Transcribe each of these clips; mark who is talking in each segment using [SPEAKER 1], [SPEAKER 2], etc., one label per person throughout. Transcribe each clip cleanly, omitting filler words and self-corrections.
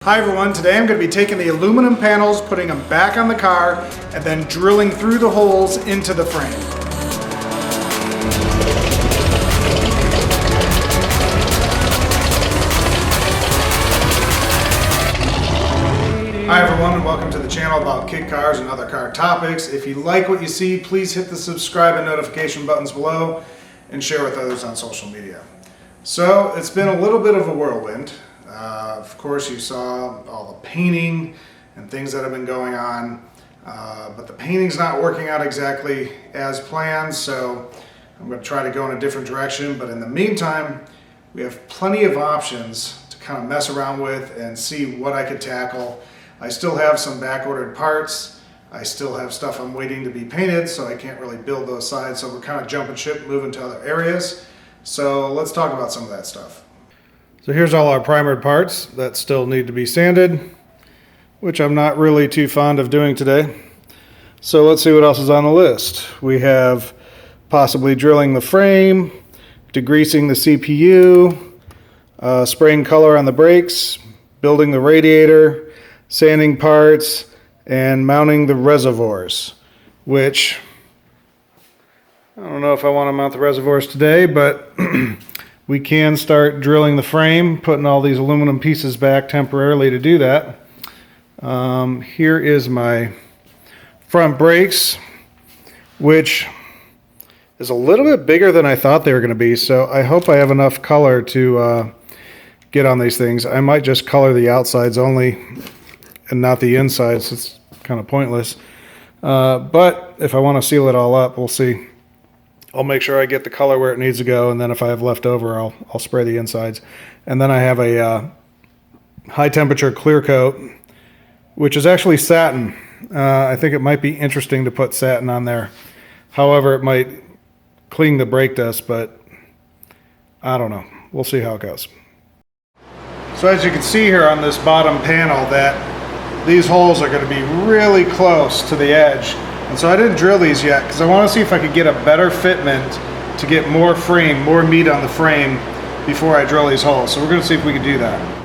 [SPEAKER 1] Hi everyone, today I'm going to be taking the aluminum panels, putting them back on the car, and then drilling through the holes into the frame. Hi everyone, and welcome to the channel about kit cars and other car topics. If you like what you see, please hit the subscribe and notification buttons below and share with others on social media. So it's been a little bit of a whirlwind. Of course, you saw all the painting and things that have been going on, but the painting's not working out exactly as planned, so I'm going to try to go in a different direction. But in the meantime, we have plenty of options to kind of mess around with and see what I could tackle. I still have some back-ordered parts. I still have stuff I'm waiting to be painted, so I can't really build those sides. So we're kind of jumping ship, moving to other areas. So let's talk about some of that stuff. So here's all our primered parts that still need to be sanded, which I'm not really too fond of doing today. So let's see what else is on the list. We have possibly drilling the frame, degreasing the CPU, spraying color on the brakes, building the radiator, sanding parts, and mounting the reservoirs, which I don't know if I want to mount the reservoirs today, but we can start drilling the frame, putting all these aluminum pieces back temporarily to do that. Here is my front brakes, which is a little bit bigger than I thought they were going to be, so I hope I have enough color to get on these things. I might just color the outsides only and not the insides. It's kind of pointless. But if I want to seal it all up, we'll see. I'll make sure I get the color where it needs to go, and then if I have left over, I'll spray the insides. And then I have a high temperature clear coat, which is actually satin. I think it might be interesting to put satin on there. However, it might cling the brake dust, but I don't know. We'll see how it goes. So as you can see here on this bottom panel, that these holes are going to be really close to the edge. And so I didn't drill these yet because I want to see if I could get a better fitment to get more frame, more meat on the frame before I drill these holes. So we're going to see if we can do that.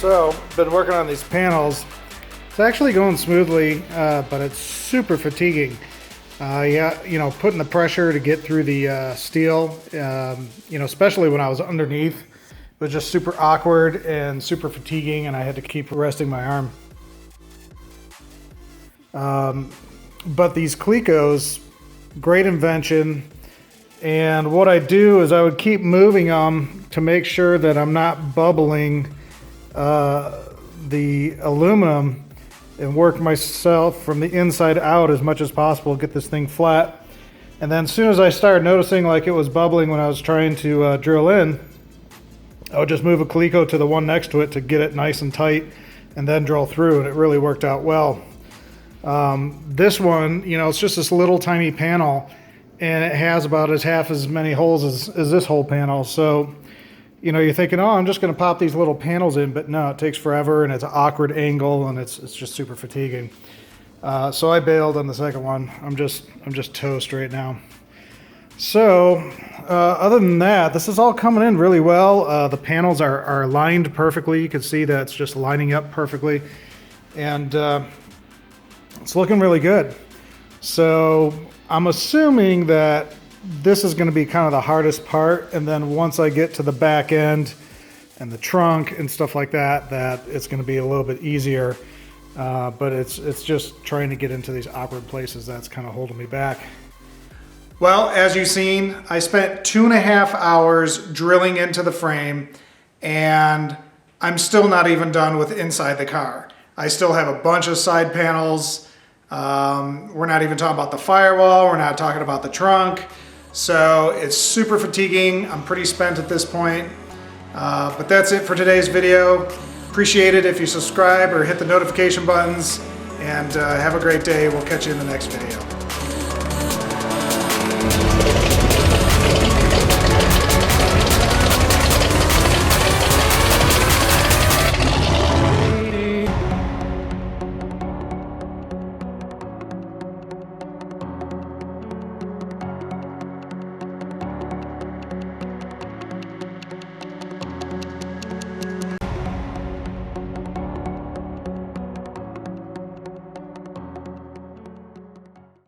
[SPEAKER 1] So, been working on these panels. It's actually going smoothly, but it's super fatiguing. Yeah, you know, putting the pressure to get through the steel, you know, especially when I was underneath, it was just super awkward and super fatiguing, and I had to keep resting my arm. But these Clecos, great invention. And what I do is I would keep moving them to make sure that I'm not bubbling the aluminum, and work myself from the inside out as much as possible, get this thing flat. And then as soon as I started noticing like it was bubbling when I was trying to drill in, I would just move a Cleco to the one next to it to get it nice and tight and then drill through, and it really worked out well. This one, you know, it's just this little tiny panel, and it has about half as many holes as this whole panel. So, you know, you're thinking, oh, I'm just going to pop these little panels in, but no, it takes forever, and it's an awkward angle, and it's just super fatiguing. So I bailed on the second one. I'm just toast right now. So other than that, this is all coming in really well. The panels are aligned perfectly. You can see that it's just lining up perfectly, and it's looking really good. So I'm assuming that this is going to be kind of the hardest part, and then once I get to the back end and the trunk and stuff like that, that it's going to be a little bit easier. But it's just trying to get into these awkward places that's kind of holding me back. Well, as you've seen, I spent 2.5 hours drilling into the frame, and I'm still not even done with inside the car. I still have a bunch of side panels. We're not even talking about the firewall. We're not talking about the trunk. So it's super fatiguing. I'm pretty spent at this point. But that's it for today's video. Appreciate it if you subscribe or hit the notification buttons, and have a great day. We'll catch you in the next video.